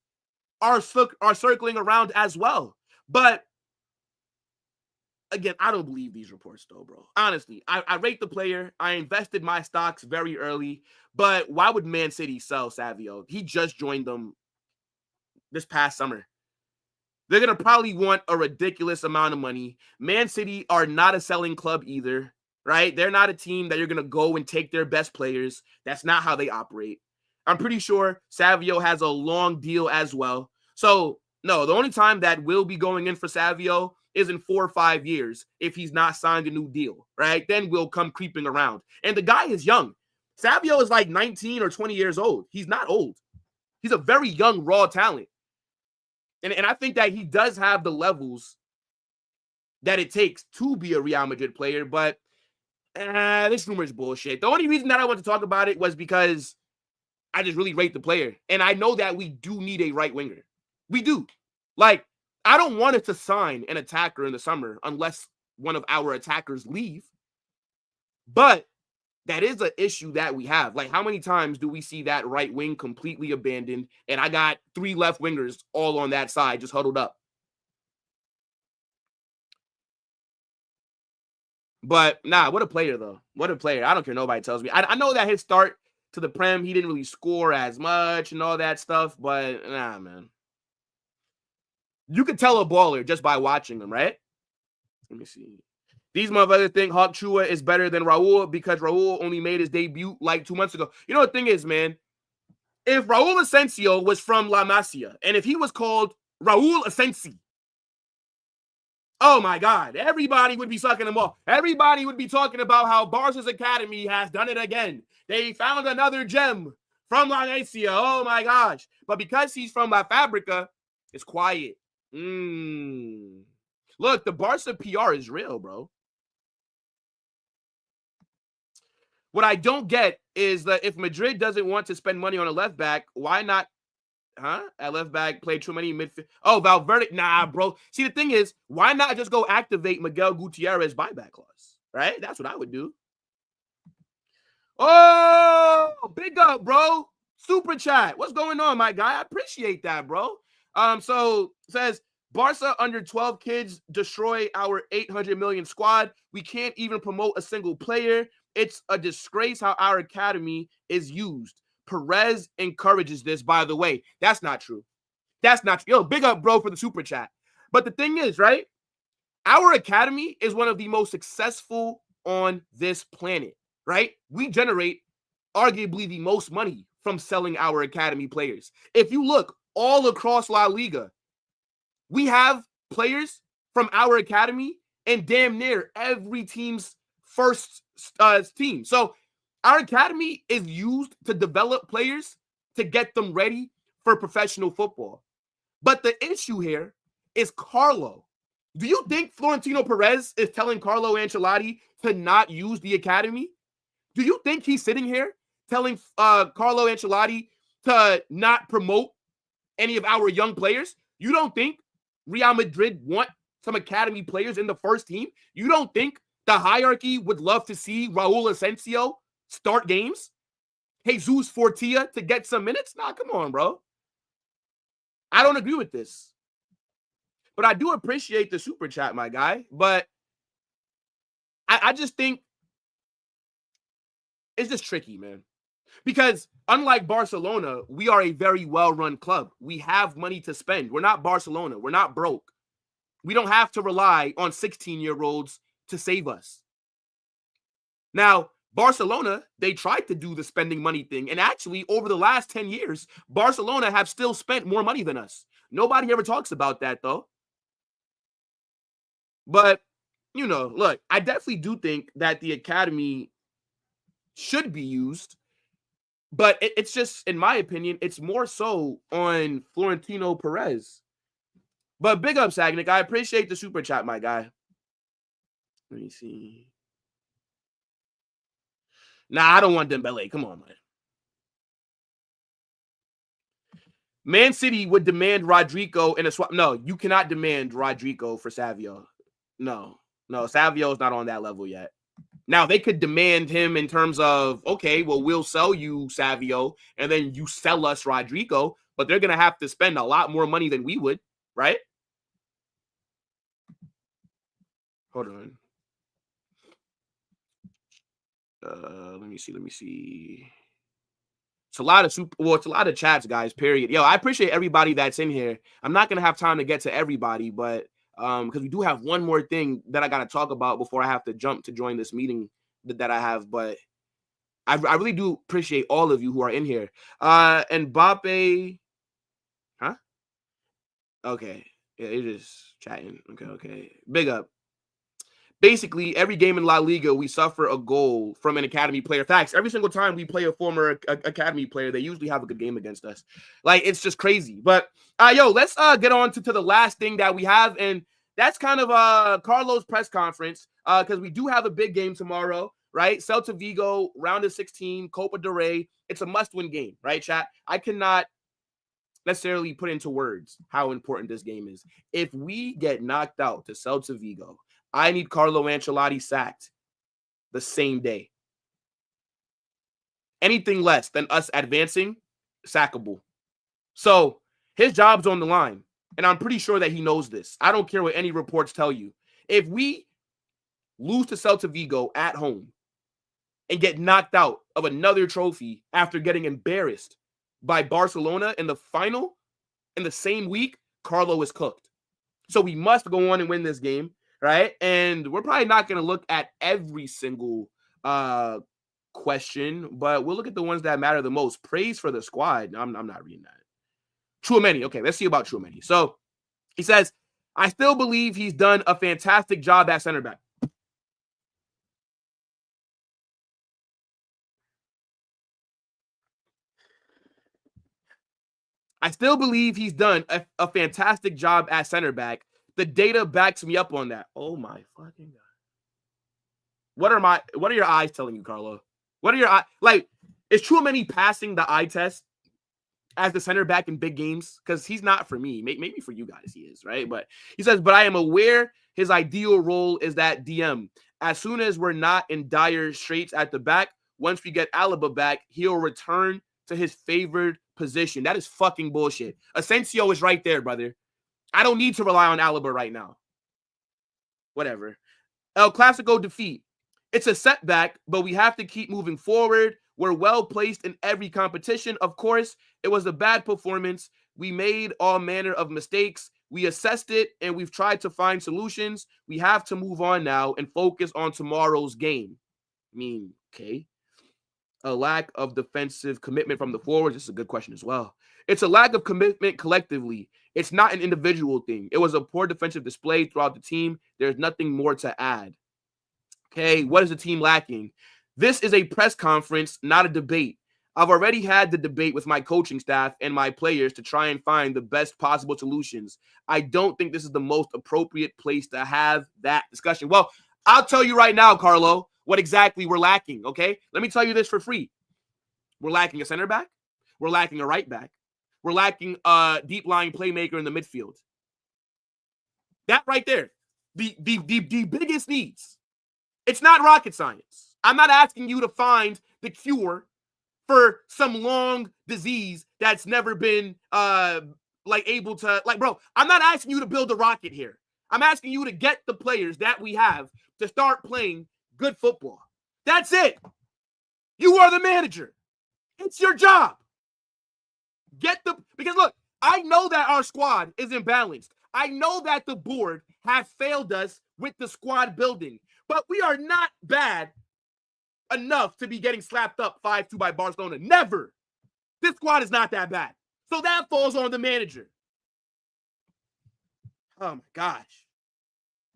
are circling around as well. But again, I don't believe these reports though, bro. Honestly, I rate the player. I invested my stocks very early. But why would Man City sell Savio? He just joined them this past summer. They're going to probably want a ridiculous amount of money. Man City are not a selling club either, right? They're not a team that you're going to go and take their best players. That's not how they operate. I'm pretty sure Savio has a long deal as well. So No, the only time that will be going in for Savio is in 4 or 5 years if he's not signed a new deal, right? Then we'll come creeping around. And the guy is young. Savio is like 19 or 20 years old. He's not old. He's a very young, raw talent. And I think that he does have the levels that it takes to be a Real Madrid player, but this rumor is bullshit. The only reason that I want to talk about it was because I just really rate the player. And I know that we do need a right winger. We do. Like, I don't want us to sign an attacker in the summer unless one of our attackers leave. But that is an issue that we have. Like, how many times do we see that right wing completely abandoned? And I got 3 left wingers all on that side, just huddled up. But nah, what a player, though. What a player. I don't care nobody tells me. I know that his start to the Prem, he didn't really score as much and all that stuff, but nah, man. You could tell a baller just by watching him, right? Let me see. These motherfuckers think Hawk Chua is better than Raul because Raul only made his debut like 2 months ago. You know, the thing is, man, if Raul Asencio was from La Masia and if he was called Raul Asensi, oh my God, everybody would be sucking him off. Everybody would be talking about how Barca's Academy has done it again. They found another gem from La Masia. Oh my gosh. But because he's from La Fabrica, it's quiet. Look, the Barca PR is real, bro. What I don't get is that if Madrid doesn't want to spend money on a left back, why not? At left back, play too many midfield. Oh, Valverde. Nah, bro. See, the thing is, why not just go activate Miguel Gutierrez buyback clause? Right? That's what I would do. Oh, big up, bro. Super chat. What's going on, my guy? I appreciate that, bro. So says Barca under 12 kids destroy our 800 million squad. We can't even promote a single player. It's a disgrace how our academy is used. Perez encourages this, by the way. That's not true. That's not true. Yo, big up, bro, for the super chat. But the thing is, right? Our academy is one of the most successful on this planet, right? We generate arguably the most money from selling our academy players. If you look all across La Liga, we have players from our academy and damn near every team's first team. So our academy is used to develop players to get them ready for professional football. But the issue here is Carlo. Do you think Florentino Perez is telling Carlo Ancelotti to not use the academy? Do you think he's sitting here telling Carlo Ancelotti to not promote any of our young players? You don't think Real Madrid want some academy players in the first team? You don't think the hierarchy would love to see Raul Asencio start games? Jesus Fortia to get some minutes? Nah, come on, bro. I don't agree with this. But I do appreciate the super chat, my guy. But I just think it's just tricky, man. Because unlike Barcelona, we are a very well-run club. We have money to spend. We're not Barcelona. We're not broke. We don't have to rely on 16-year-olds to save us. Now, Barcelona, they tried to do the spending money thing. And actually, over the last 10 years, Barcelona have still spent more money than us. Nobody ever talks about that, though. But, you know, look, I definitely do think that the academy should be used. But it's just, in my opinion, it's more so on Florentino Perez. But big up, Sagnick. I appreciate the super chat, my guy. Let me see. Nah, I don't want Dembele. Come on, man. Man City would demand Rodrigo in a swap. No, you cannot demand Rodrigo for Savio. No, Savio is not on that level yet. Now, they could demand him in terms of, okay, well, we'll sell you Savio, and then you sell us Rodrigo, but they're going to have to spend a lot more money than we would, right? Hold on. Let me see. It's a lot of chats, guys, period. Yo, I appreciate everybody that's in here. I'm not going to have time to get to everybody, but because we do have one more thing that I got to talk about before I have to jump to join this meeting that I have. But I really do appreciate all of you who are in here. And Mbappe, Okay. Yeah, they're just chatting. Okay. Big up. Basically, every game in La Liga, we suffer a goal from an academy player. Facts. Every single time we play a former academy player, they usually have a good game against us. Like, it's just crazy. But, let's get on to the last thing that we have. And that's kind of Carlo's press conference because we do have a big game tomorrow, right? Celta Vigo, round of 16, Copa del Rey. It's a must-win game, right, chat? I cannot necessarily put into words how important this game is. If we get knocked out to Celta Vigo, I need Carlo Ancelotti sacked the same day. Anything less than us advancing, sackable. So his job's on the line, and I'm pretty sure that he knows this. I don't care what any reports tell you. If we lose to Celta Vigo at home and get knocked out of another trophy after getting embarrassed by Barcelona in the final in the same week, Carlo is cooked. So we must go on and win this game. Right. And we're probably not going to look at every single question, but we'll look at the ones that matter the most. Praise for the squad. I'm not reading that. Tchouaméni. Okay, let's see about Tchouaméni. So he says, I still believe he's done a fantastic job at center back. I still believe he's done a fantastic job at center back. The data backs me up on that. Oh my fucking God. What are your eyes telling you, Carlo? What are your eyes? Like, is Tchouaméni passing the eye test as the center back in big games? Because he's not for me. Maybe for you guys he is, right? But he says, but I am aware his ideal role is that DM. As soon as we're not in dire straits at the back, once we get Alaba back, he'll return to his favored position. That is fucking bullshit. Asencio is right there, brother. I don't need to rely on Alaba right now. Whatever. El Clasico defeat. It's a setback, but we have to keep moving forward. We're well placed in every competition. Of course, it was a bad performance. We made all manner of mistakes. We assessed it, and we've tried to find solutions. We have to move on now and focus on tomorrow's game. I mean, okay. A lack of defensive commitment from the forwards. This is a good question as well. It's a lack of commitment collectively. It's not an individual thing. It was a poor defensive display throughout the team. There's nothing more to add. Okay, what is the team lacking? This is a press conference, not a debate. I've already had the debate with my coaching staff and my players to try and find the best possible solutions. I don't think this is the most appropriate place to have that discussion. Well, I'll tell you right now, Carlo, what exactly we're lacking, okay? Let me tell you this for free. We're lacking a center back. We're lacking a right back. We're lacking a deep lying playmaker in the midfield. That right there, the biggest needs. It's not rocket science. I'm not asking you to find the cure for some long disease that's never been able to, bro, I'm not asking you to build a rocket here. I'm asking you to get the players that we have to start playing good football. That's it. You are the manager. It's your job. Because look, I know that our squad is imbalanced. I know that the board has failed us with the squad building, but we are not bad enough to be getting slapped up 5-2 by Barcelona. Never. This squad is not that bad. So that falls on the manager. Oh my gosh.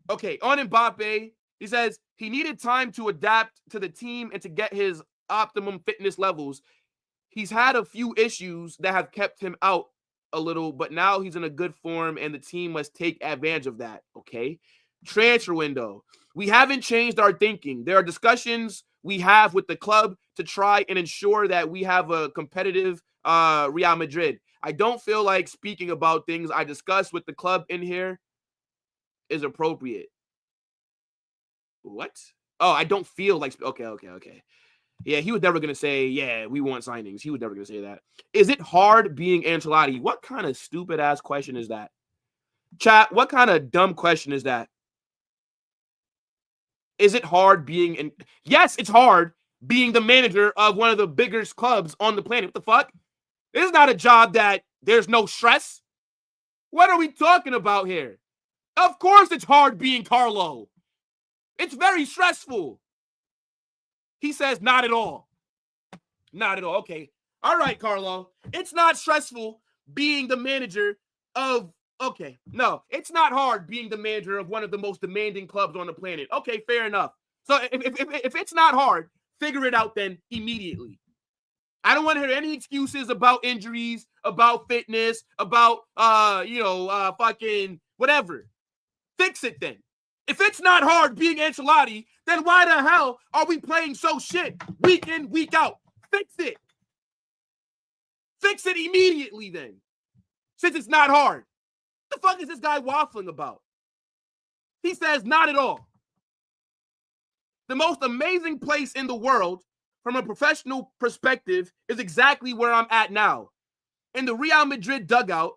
Okay, on Mbappe, he says he needed time to adapt to the team and to get his optimum fitness levels. He's had a few issues that have kept him out a little, but now he's in a good form and the team must take advantage of that. Okay. Transfer window. We haven't changed our thinking. There are discussions we have with the club to try and ensure that we have a competitive Real Madrid. I don't feel like speaking about things I discussed with the club in here is appropriate. What? Oh, I don't feel like... Okay. Yeah, he was never going to say, yeah, we want signings. He was never going to say that. Is it hard being Ancelotti? What kind of stupid-ass question is that? Chat, what kind of dumb question is that? Is it hard being... Yes, it's hard being the manager of one of the biggest clubs on the planet. What the fuck? This is not a job that there's no stress. What are we talking about here? Of course it's hard being Carlo. It's very stressful. He says, not at all. Not at all. Okay. All right, Carlo. It's not stressful being the manager of Okay, no, it's not hard being the manager of one of the most demanding clubs on the planet. Okay, fair enough. So if it's not hard, figure it out then immediately. I don't want to hear any excuses about injuries, about fitness, about fucking whatever. Fix it then. If it's not hard being Ancelotti, then why the hell are we playing so shit week in, week out? Fix it. Fix it immediately then. Since it's not hard. What the fuck is this guy waffling about? He says not at all. The most amazing place in the world from a professional perspective is exactly where I'm at now. In the Real Madrid dugout,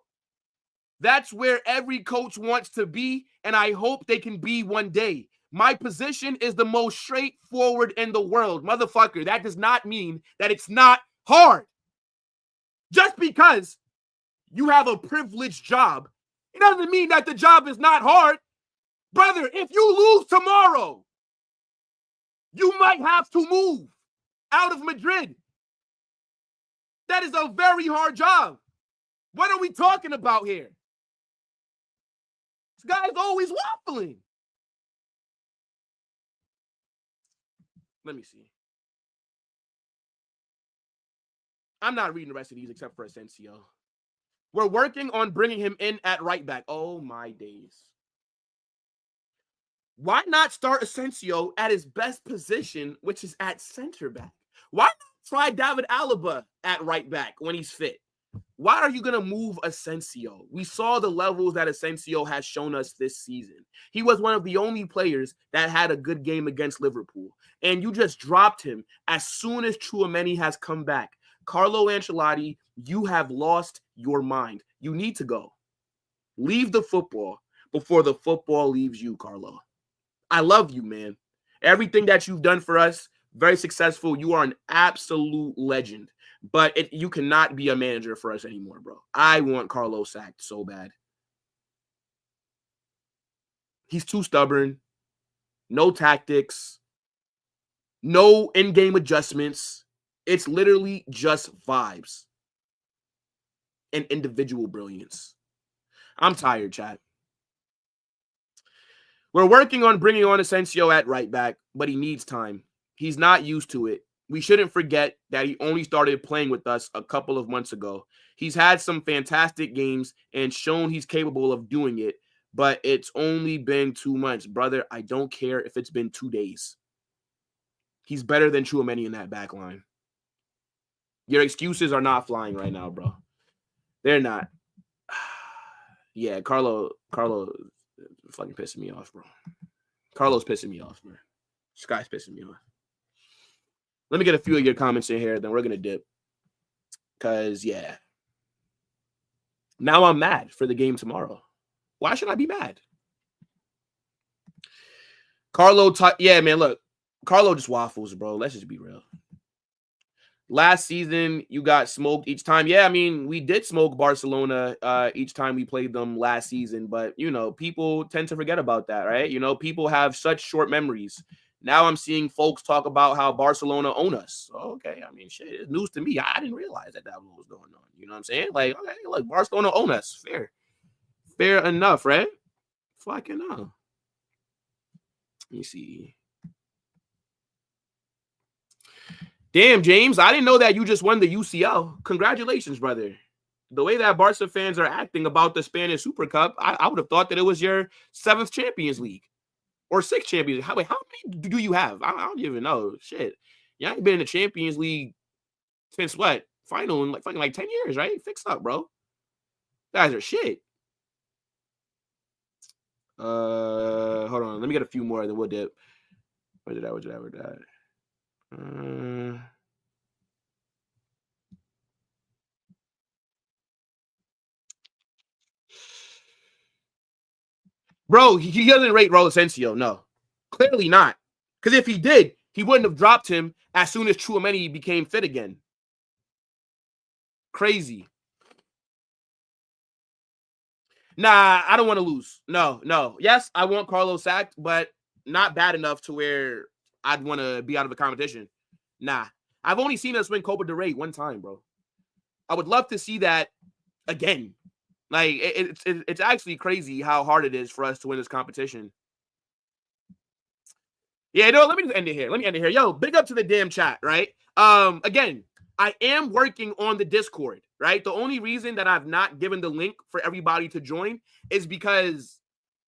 that's where every coach wants to be, and I hope they can be one day. My position is the most straightforward in the world. Motherfucker, that does not mean that it's not hard. Just because you have a privileged job, it doesn't mean that the job is not hard. Brother, if you lose tomorrow, you might have to move out of Madrid. That is a very hard job. What are we talking about here? This guy's always waffling. Let me see. I'm not reading the rest of these except for Asencio. We're working on bringing him in at right back. Oh, my days. Why not start Asencio at his best position, which is at center back? Why not try David Alaba at right back when he's fit? Why are you going to move Asencio? We saw the levels that Asencio has shown us this season. He was one of the only players that had a good game against Liverpool. And you just dropped him as soon as Tchouaméni has come back. Carlo Ancelotti, you have lost your mind. You need to go. Leave the football before the football leaves you, Carlo. I love you, man. Everything that you've done for us, very successful. You are an absolute legend. But you cannot be a manager for us anymore, bro. I want Carlo sacked so bad. He's too stubborn. No tactics. No in-game adjustments. It's literally just vibes and individual brilliance. I'm tired, chat. We're working on bringing on Asencio at right back, but he needs time. He's not used to it. We shouldn't forget that he only started playing with us a couple of months ago. He's had some fantastic games and shown he's capable of doing it, but it's only been 2 months. Brother, I don't care if it's been 2 days. He's better than Tchouaméni in that back line. Your excuses are not flying right now, bro. They're not. Yeah, Carlo fucking pissing me off, bro. Carlo's pissing me off, man. This guy's pissing me off. Let me get a few of your comments in here, then we're going to dip. Because, yeah. Now I'm mad for the game tomorrow. Why should I be mad? Carlo, yeah, man, look. Carlo just waffles, bro. Let's just be real. Last season, you got smoked each time. Yeah, I mean, we did smoke Barcelona each time we played them last season. But, you know, people tend to forget about that, right? You know, people have such short memories. Now I'm seeing folks talk about how Barcelona own us. Okay, I mean, shit, it's news to me. I didn't realize that was going on. You know what I'm saying? Like, okay, look, Barcelona own us. Fair enough, right? Fucking hell. Let me see. Damn, James, I didn't know that you just won the UCL. Congratulations, brother. The way that Barca fans are acting about the Spanish Super Cup, I would have thought that it was your 7th Champions League. Or 6 Champions League. How many do you have? I don't even know. Shit. You ain't been in the Champions League since what? Final in like 10 years, right? Fix up, bro. Guys are shit. Hold on. Let me get a few more, then we'll dip. Where did I? Bro, he doesn't rate Raul Asencio. No. Clearly not. Because if he did, he wouldn't have dropped him as soon as Tchouaméni became fit again. Crazy. Nah, I don't want to lose. No. Yes, I want Carlo sacked, but not bad enough to where I'd want to be out of the competition. Nah. I've only seen us win Copa del Rey one time, bro. I would love to see that again. Like, it's actually crazy how hard it is for us to win this competition. Yeah, no, let me just end it here. Let me end it here. Yo, big up to the damn chat, right? Again, I am working on the Discord, right? The only reason that I've not given the link for everybody to join is because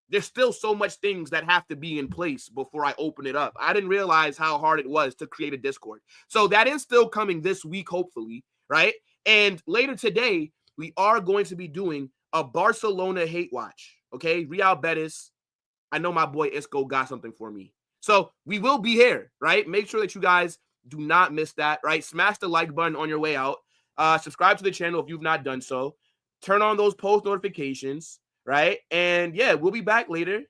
there's still so much things that have to be in place before I open it up. I didn't realize how hard it was to create a Discord. So that is still coming this week, hopefully, right? And later today, we are going to be doing a Barcelona hate watch, okay? Real Betis. I know my boy Isco got something for me. So we will be here, right? Make sure that you guys do not miss that, right? Smash the like button on your way out. Subscribe to the channel if you've not done so. Turn on those post notifications, right? And yeah, we'll be back later.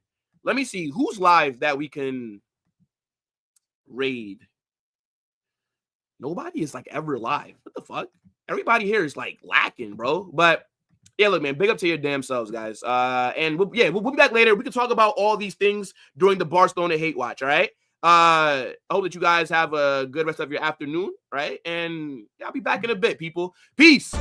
Let me see who's live that we can raid. Nobody is like ever live. What the fuck? Everybody here is like lacking, bro. But yeah, look, man, big up to your damn selves, guys. And we'll be back later. We can talk about all these things during the Barcelona hate watch, all right? I hope that you guys have a good rest of your afternoon, right? And I'll be back in a bit, people. Peace.